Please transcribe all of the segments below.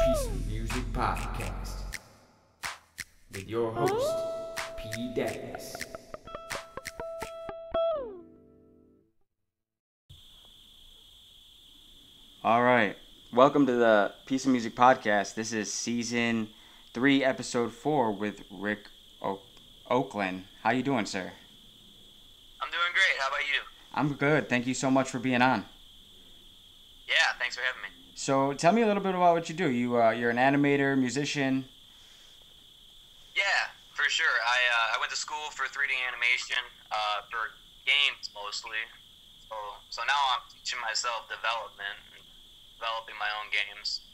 PeaceSum Music Podcast with your host, P. Davis. All right, welcome to the PeaceSum Music Podcast. This is season 3, episode 4 with Rik Oclon. How you doing, sir? I'm doing great. How about you? I'm good. Thank you so much for being on. Yeah, thanks for having me. So tell me a little bit about what you do. You're an animator, musician. Yeah, for sure. I went to school for 3D animation, for games mostly. So now I'm teaching myself development and developing my own games.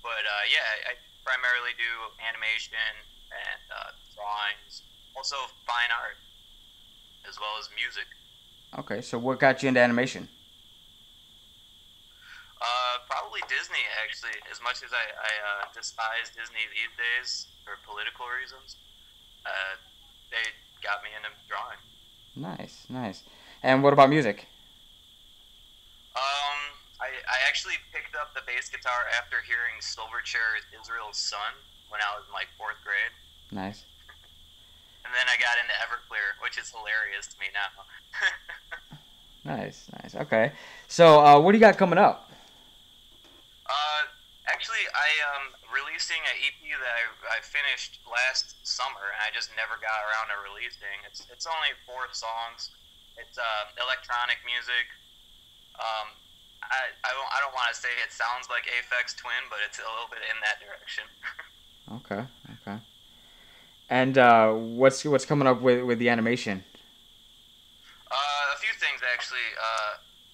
But yeah, I primarily do animation and drawings, also fine art, as well as music. Okay, so what got you into animation? Probably Disney, actually. As much as I despise Disney these days for political reasons, they got me into drawing. Nice. And what about music? I actually picked up the bass guitar after hearing Silverchair's Israel's Son when I was in like 4th grade. Nice. And then I got into Everclear, which is hilarious to me now. Nice. Okay. So what do you got coming up? Actually, I am releasing an EP that I finished last summer, and I just never got around to releasing. It's only 4 songs. It's electronic music. I don't want to say it sounds like Aphex Twin, but it's a little bit in that direction. Okay. And what's coming up with the animation? A few things actually.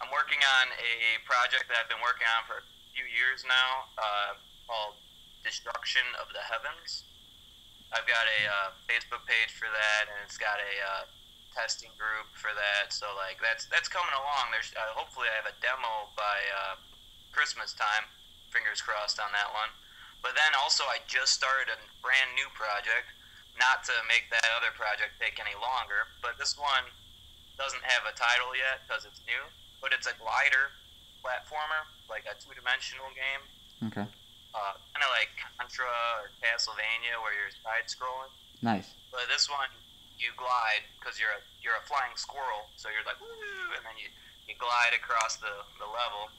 I'm working on a project that I've been working on for a few years now, called Destruction of the Heavens. I've got a Facebook page for that, and it's got a testing group for that. So like that's coming along. There's hopefully I have a demo by Christmas time. Fingers crossed on that one. But then also I just started a brand new project. Not to make that other project take any longer, but this one doesn't have a title yet because it's new. But it's a glider platformer, like a 2-dimensional game. Okay. Kind of like Contra or Castlevania, where you're side scrolling. Nice. But this one, you glide because you're a flying squirrel, so you're like woo, and then you glide across the level.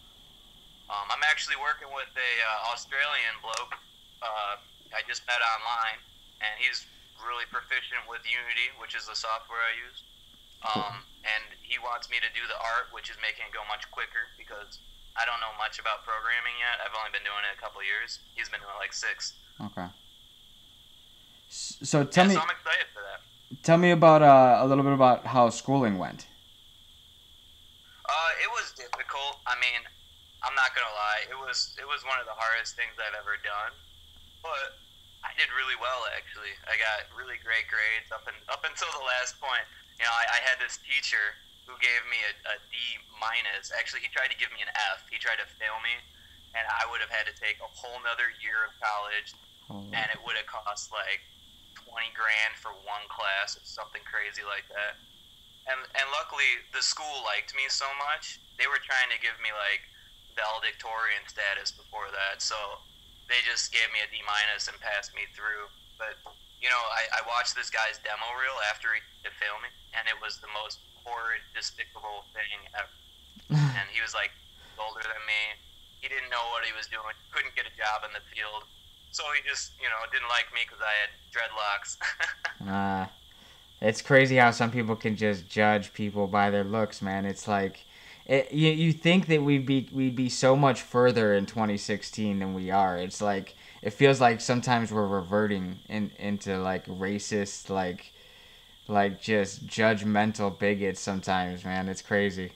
I'm actually working with a Australian bloke I just met online, and he's really proficient with Unity, which is the software I use. And he wants me to do the art, which is making it go much quicker because I don't know much about programming yet. I've only been doing it a couple years. He's been doing it like 6. Okay. So tell me. So I'm excited for that. Tell me about a little bit about how schooling went. It was difficult. I mean, I'm not gonna lie. It was one of the hardest things I've ever done, but I did really well actually. I got really great grades up until the last point. You know, I had this teacher who gave me a D minus. Actually, he tried to give me an F. He tried to fail me, and I would have had to take a whole nother year of college, and it would have cost like $20,000 for one class or something crazy like that. And luckily, the school liked me so much. They were trying to give me like valedictorian status before that, so they just gave me a D minus and passed me through. But you know, I watched this guy's demo reel after he did fail me, and it was the most horrid, despicable thing ever. And he was like older than me. He didn't know what he was doing. Couldn't get a job in the field. So he just, you know, didn't like me because I had dreadlocks. It's crazy how some people can just judge people by their looks, man. It's like, You think that we'd be so much further in 2016 than we are. It's like it feels like sometimes we're reverting into like racist, like just judgmental bigots sometimes, man. It's crazy.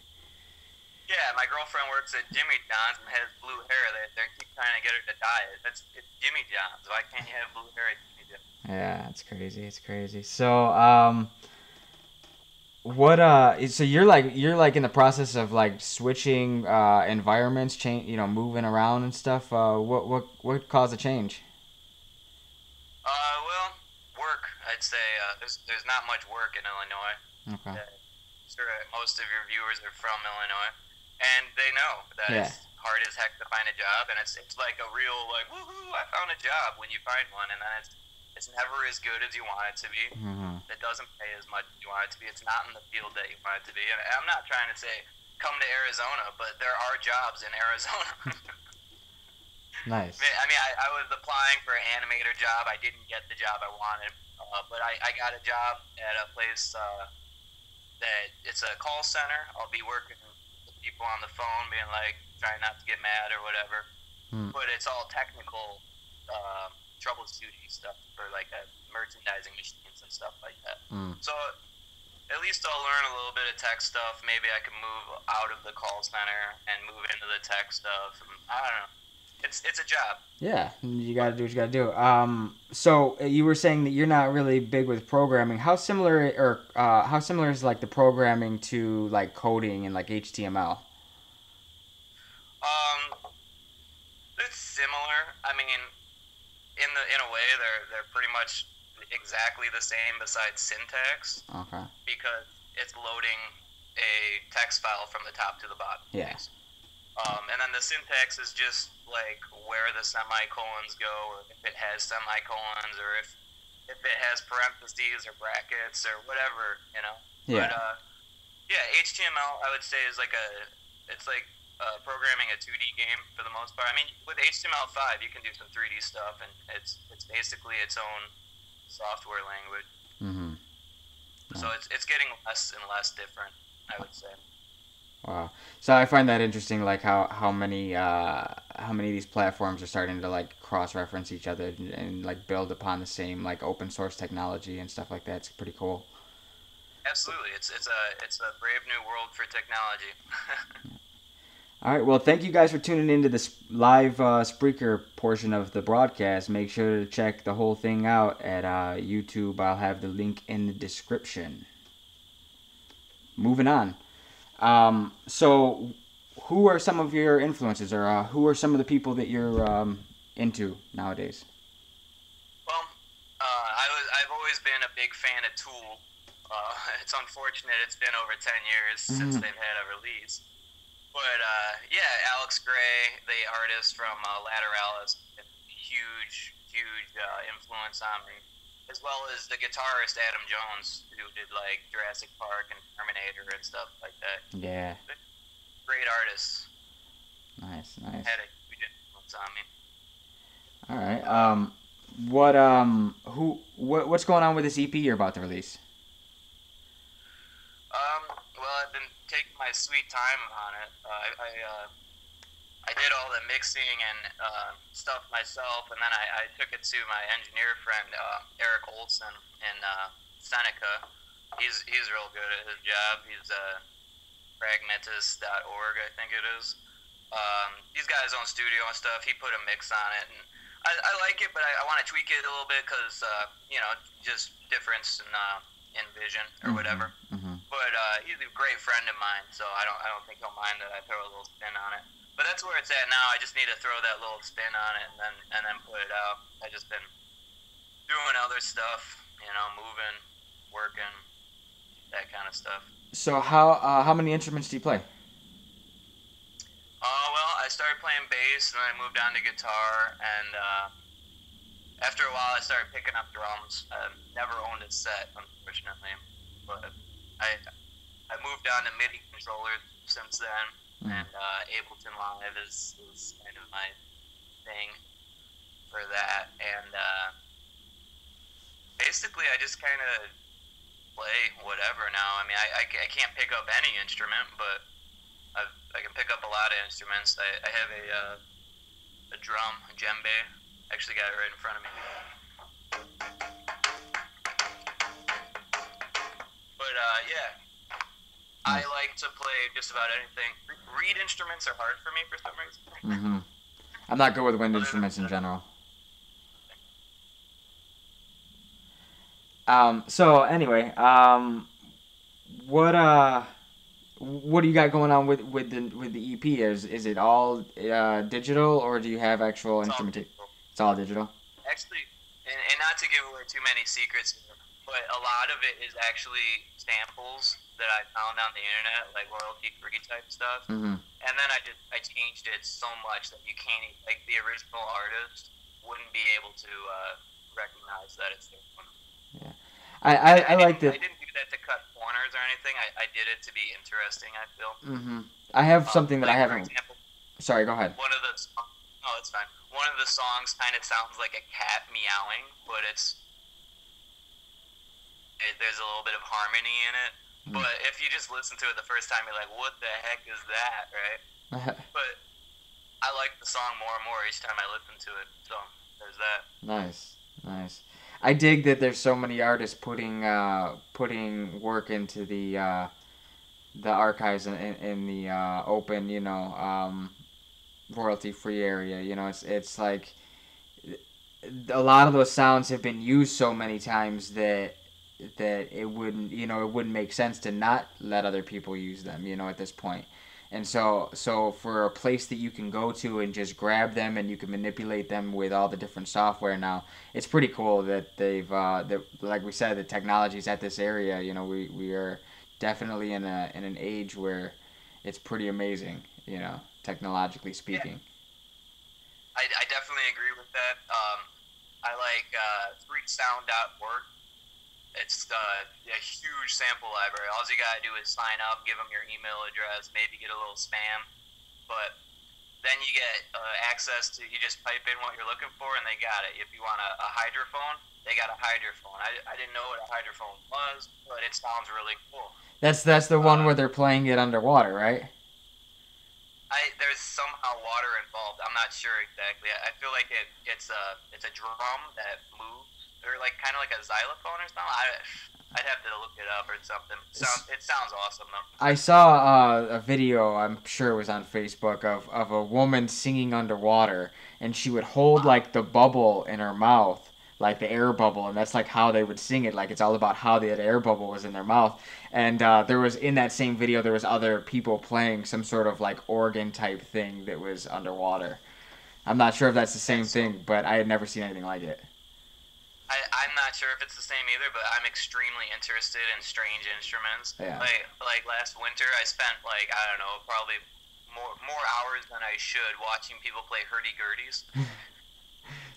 Yeah, my girlfriend works at Jimmy John's and has blue hair. They keep trying to get her to dye it. It's Jimmy John's. Why can't you have blue hair at Jimmy John's? Yeah, it's crazy. It's crazy. So, what so you're like in the process of like switching environments, moving around and stuff. What caused the change? Well, work. I'd say there's not much work in Illinois. Okay. Sure, most of your viewers are from Illinois, and they know that Yeah. it's hard as heck to find a job, and it's like a real like woohoo, I found a job when you find one, and then it's never as good as you want it to be. Mm-hmm. It doesn't pay as much as you want it to be. It's not in the field that you want it to be, and I'm not trying to say come to Arizona, but there are jobs in Arizona. Nice. I mean, I was applying for an animator job. I didn't get the job I wanted, but I got a job at a place that it's a call center. I'll be working with people on the phone, being like, trying not to get mad or whatever. But it's all technical troubleshooting stuff for like merchandising machines and stuff like that. So at least I'll learn a little bit of tech stuff. Maybe I can move out of the call center and move into the tech stuff. And I don't know. It's a job. Yeah, you gotta do what you gotta do. So you were saying that you're not really big with programming. How similar is like the programming to like coding and like HTML? It's similar. I mean, in a way, they're pretty much exactly the same besides syntax. Okay. Because it's loading a text file from the top to the bottom. Yeah. And then the syntax is just like where the semicolons go, or if it has semicolons, or if it has parentheses or brackets or whatever, you know. Yeah. But yeah, HTML I would say is like it's like programming a 2D game for the most part. I mean, with HTML5 you can do some 3D stuff, and it's basically its own software language. Mm-hmm. So it's getting less and less different, I would say. Wow. So I find that interesting, like how many of these platforms are starting to like cross-reference each other and like build upon the same like open source technology and stuff like that. It's pretty cool. Absolutely, it's a brave new world for technology. All right. Well, thank you guys for tuning into this live Spreaker portion of the broadcast. Make sure to check the whole thing out at YouTube. I'll have the link in the description. Moving on. So, who are some of your influences, or who are some of the people that you're into nowadays? Well, I've always been a big fan of Tool. It's unfortunate it's been over 10 years since they've had a release. But yeah, Alex Gray, the artist from Lateralis, huge influence on me, as well as the guitarist Adam Jones, who did like Jurassic Park and Terminator and stuff like that. Yeah. Great artists. Nice. Had a huge influence on me. All right. What's going on with this EP you're about to release? Well, I've been taking my sweet time on it. I did all the mixing and stuff myself, and then I took it to my engineer friend Rik Oclon in Seneca. He's real good at his job. He's pragmatis.org, I think it is. He's got his own studio and stuff. He put a mix on it, and I like it, but I want to tweak it a little bit because just difference in vision or whatever. But he's a great friend of mine, so I don't think he'll mind that I throw a little spin on it. But that's where it's at now. I just need to throw that little spin on it and then put it out. I just been doing other stuff, moving, working, that kind of stuff. So how many instruments do you play? Well, I started playing bass, and then I moved on to guitar, and after a while I started picking up drums. I never owned a set, unfortunately, but I moved on to MIDI controllers since then, and Ableton Live is kind of my thing for that, and basically I just kind of play whatever now. I mean, I can't pick up any instrument, but I can pick up a lot of instruments. I have a drum, a djembe. Actually got it right in front of me. But yeah, I like to play just about anything. Reed instruments are hard for me for some reason. Mm-hmm. I'm not good with wind instruments in general. So anyway, what do you got going on with the EP? Is it all digital, or do you have actual instrumentation? It's all digital. Actually, and not to give away too many secrets here, but a lot of it is actually samples that I found on the internet, like royalty-free type stuff. Mm-hmm. And then I changed it so much that you can't, like, the original artist wouldn't be able to recognize that it's their one. Yeah, I like that. I didn't do that to cut corners or anything. I did it to be interesting, I feel. Mm-hmm. I have something that like, I haven't. For example, sorry, go ahead. one of the oh, it's fine. One of the songs kind of sounds like a cat meowing, but there's a little bit of harmony in it. But if you just listen to it the first time, you're like, what the heck is that, right? But I like the song more and more each time I listen to it. So there's that. Nice. I dig that there's so many artists putting work into the archives in the open, royalty-free area. It's like a lot of those sounds have been used so many times that it wouldn't make sense to not let other people use them, at this point. And so for a place that you can go to and just grab them and you can manipulate them with all the different software now, it's pretty cool that they've like we said, the technology's at this area. We are definitely in an age where it's pretty amazing, technologically speaking. Yeah. I definitely agree with that. I like freesound.org. It's a huge sample library. All you gotta do is sign up, give them your email address, maybe get a little spam, but then you get access to. You just pipe in what you're looking for, and they got it. If you want a hydrophone, they got a hydrophone. I didn't know what a hydrophone was, but it sounds really cool. That's the one where they're playing it underwater, right? There's somehow water involved. I'm not sure exactly. I feel like it's a drum that moves. Or kind of like a xylophone or something. I'd have to look it up or something. It sounds awesome though. I saw a video. I'm sure it was on Facebook of a woman singing underwater, and she would hold like the bubble in her mouth, like the air bubble, and that's like how they would sing it. Like it's all about how that air bubble was in their mouth. And there was in that same video there was other people playing some sort of like organ type thing that was underwater. I'm not sure if that's the same thing, but I had never seen anything like it. I'm not sure if it's the same either, but I'm extremely interested in strange instruments. Yeah. Like last winter, I spent I don't know, probably more hours than I should watching people play hurdy-gurdies.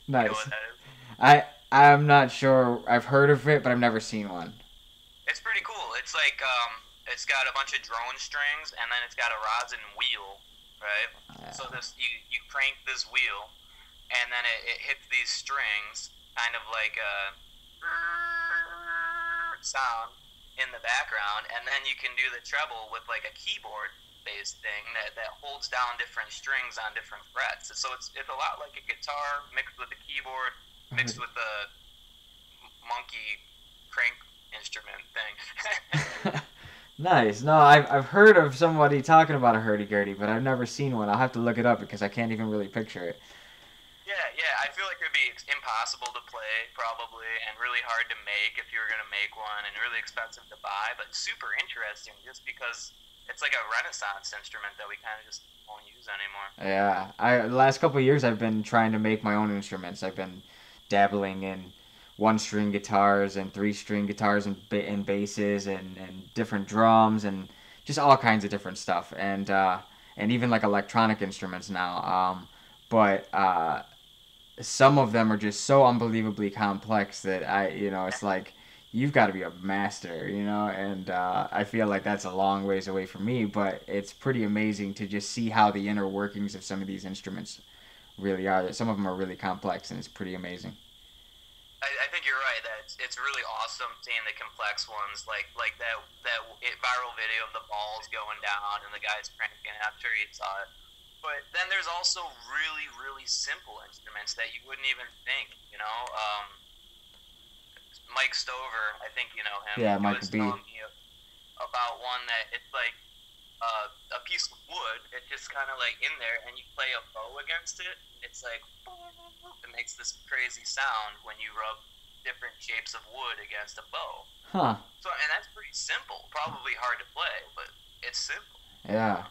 Nice. You know what that is? I'm not sure. I've heard of it, but I've never seen one. It's pretty cool. It's like it's got a bunch of drone strings, and then it's got a rosin wheel, right? Yeah. So you crank this wheel, and then it hits these strings. Kind of like a sound in the background, and then you can do the treble with like a keyboard-based thing that holds down different strings on different frets. So it's a lot like a guitar mixed with a keyboard, mixed with a monkey crank instrument thing. Nice. No, I've heard of somebody talking about a hurdy-gurdy, but I've never seen one. I'll have to look it up because I can't even really picture it. Yeah, I feel like it would be impossible to play, probably, and really hard to make if you were going to make one, and really expensive to buy, but super interesting just because it's like a Renaissance instrument that we kind of just won't use anymore. Yeah, the last couple of years I've been trying to make my own instruments. I've been dabbling in one-string guitars and three-string guitars and basses and different drums and just all kinds of different stuff, and even like electronic instruments now. But some of them are just so unbelievably complex that it's like you've got to be a master, and I feel like that's a long ways away from me, but it's pretty amazing to just see how the inner workings of some of these instruments really are. Some of them are really complex, and it's pretty amazing. I think you're right that it's really awesome seeing the complex ones like that viral video of the balls going down and the guys cranking it. I'm sure you saw it. But then there's also really, really simple instruments that you wouldn't even think, you know. Mike Stover, I think you know him. Yeah, He Mike was B. telling me about one that it's like a piece of wood. It's just kind of like in there, and you play a bow against it. It's like it makes this crazy sound when you rub different shapes of wood against a bow. Huh. So, and that's pretty simple. Probably hard to play, but it's simple. Yeah.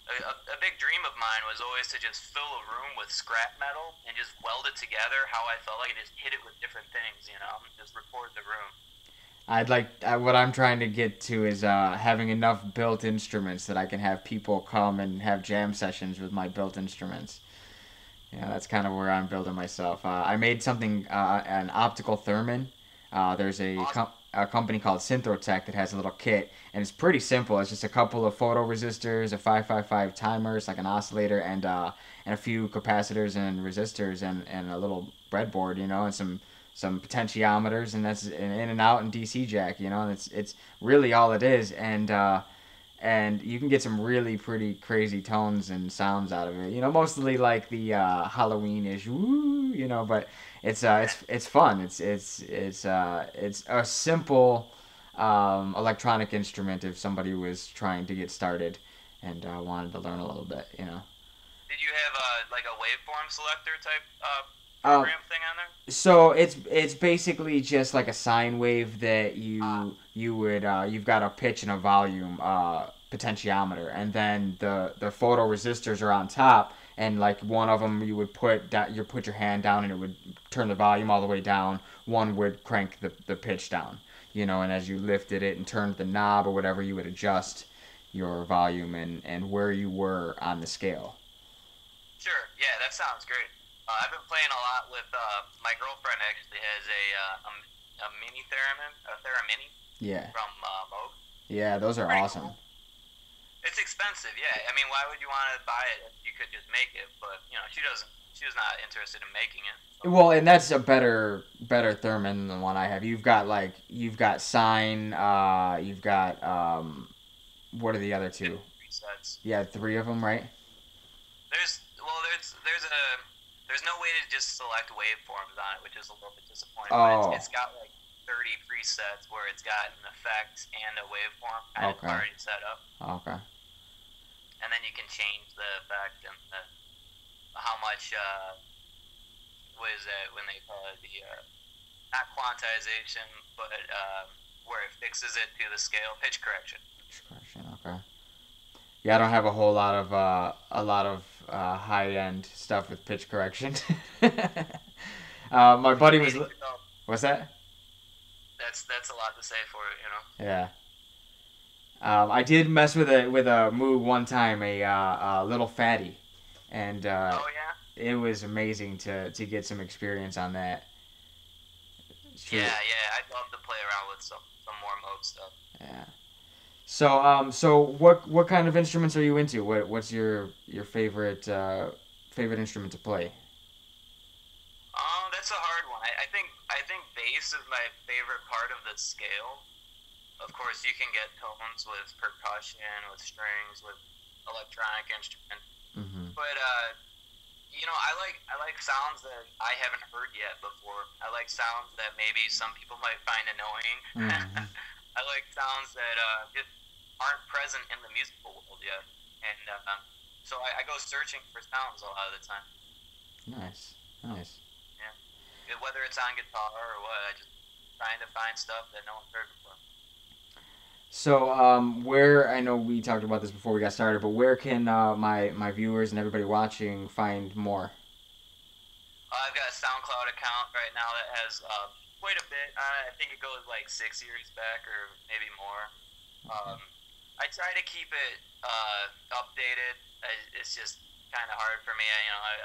A big dream of mine was always to just fill a room with scrap metal and just weld it together how I felt like, and just hit it with different things, you know, just record the room. What I'm trying to get to is having enough built instruments that I can have people come and have jam sessions with my built instruments. Yeah, that's kind of where I'm building myself. I made something, an optical theremin. There's Awesome. a company called Synthrotech that has a little kit, and it's pretty simple. It's just a couple of photoresistors, a 555 timer, it's like an oscillator, and a few capacitors and resistors, and a little breadboard, you know, and some potentiometers, and that's an in and out and DC jack, you know, and it's really all it is, and you can get some really pretty crazy tones and sounds out of it. You know, mostly like the Halloween-ish, woo, you know, but it's fun. It's a simple electronic instrument if somebody was trying to get started and wanted to learn a little bit, you know. Did you have like a waveform selector type Uh, program thing on there? So it's basically just like a sine wave that you would you've got a pitch and a volume potentiometer, and then the photoresistors are on top, and like one of them you would put your hand down and it would turn the volume all the way down. One would crank the pitch down, you know, and as you lifted it and turned the knob or whatever, you would adjust your volume and where you were on the scale. Sure. Yeah, that sounds great. I've been playing a lot with my girlfriend. Actually has a mini theremin, a theramini Yeah, from Moog. yeah, those are Pretty awesome. cool. It's expensive, yeah. I mean, why would you want to buy it if you could just make it? But you know, she doesn't. She was not interested in making it. So. Well, and that's a better theremin than the one I have. You've got sine, you've got what are the other two? Resets. Yeah, three of them, right? There's no way to just select waveforms on it, which is a little bit disappointing. Oh. But it's got like 30 presets where it's got an effect and a waveform kind of Okay. already set up, Okay. and then you can change the effect and how much. What is that when they call it the not quantization, but where it fixes it to the scale, pitch correction. Okay. Yeah, I don't have a whole lot of high end stuff with pitch correction. My buddy was. What's that? That's a lot to say for it, you know. Yeah. I did mess with a Moog one time, a little fatty, and Oh yeah. it was amazing to get some experience on that. Yeah, I'd love to play around with some more Moog stuff. Yeah. So what kind of instruments are you into? What's your favorite instrument to play? That's a hard one. I think bass is my favorite part of the scale. Of course, you can get tones with percussion, with strings, with electronic instruments. Mm-hmm. But you know, I like sounds that I haven't heard yet before. I like sounds that maybe some people might find annoying. Mm-hmm. I like sounds that just aren't present in the musical world yet, and so I go searching for sounds a lot of the time. Nice. Yeah, whether it's on guitar or what, I just trying to find stuff that no one's heard before. So where, I know we talked about this before we got started, but where can my viewers and everybody watching find more? I've got a SoundCloud account right now that has quite a bit. I think it goes like 6 years back or maybe more. I try to keep it updated. It's just kind of hard for me.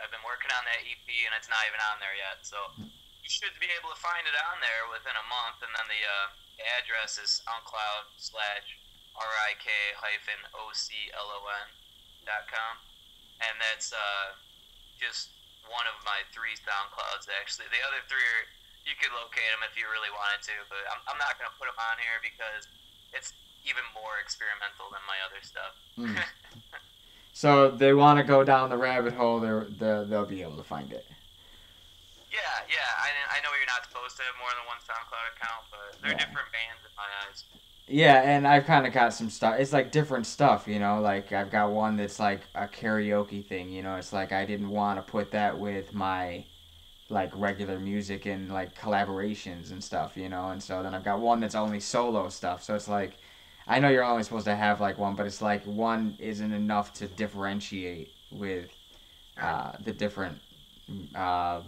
I've been working on that EP and it's not even on there yet. So you should be able to find it on there within a month. And then the address is SoundCloud/rik-oclon.com. And that's just one of my 3 SoundClouds, actually. The other 3 you could locate them if you really wanted to, but I'm not gonna put them on here because it's even more experimental than my other stuff. So they want to go down the rabbit hole. They'll be able to find it. Yeah. I know you're not supposed to have more than one SoundCloud account, but they're different bands in my eyes. Yeah, and I've kind of got some stuff. It's like different stuff, you know. Like I've got one that's like a karaoke thing, you know. It's like I didn't want to put that with my like regular music and like collaborations and stuff, you know. And so then I've got one that's only solo stuff. So it's like I know you're only supposed to have like one, but it's like one isn't enough to differentiate with the different uh,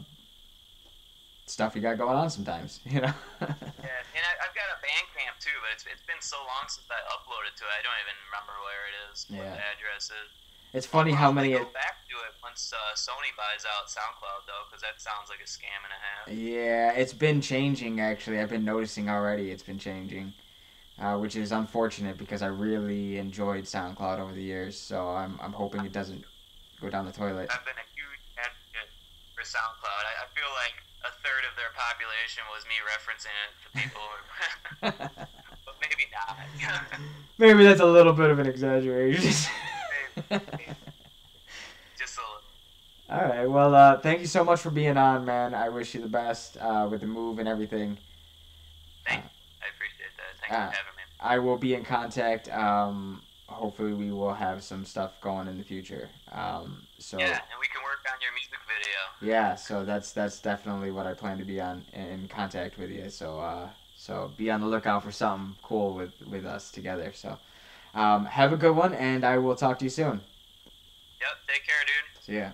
stuff you got going on sometimes, you know. Yeah, and I've got a Bandcamp too, but it's been so long since I uploaded to it, I don't even remember where it is, what the address is. It's funny how many. Go back to it once Sony buys out SoundCloud though, because that sounds like a scam and a half. Yeah, it's been changing actually. I've been noticing already. It's been changing, which is unfortunate because I really enjoyed SoundCloud over the years. So I'm hoping it doesn't go down the toilet. I've been a huge advocate for SoundCloud. I feel like a third of their population was me referencing it to people, but maybe not. Maybe that's a little bit of an exaggeration. Just a little. All right. Well, thank you so much for being on, man. I wish you the best with the move and everything. Thanks. I appreciate that. Thanks for having me. I will be in contact. Hopefully, we will have some stuff going in the future. So yeah, and we can work on your music video. Yeah, so that's definitely what I plan to be in contact with you. So be on the lookout for something cool with us together. So have a good one, and I will talk to you soon. Yep. Take care, dude. See ya.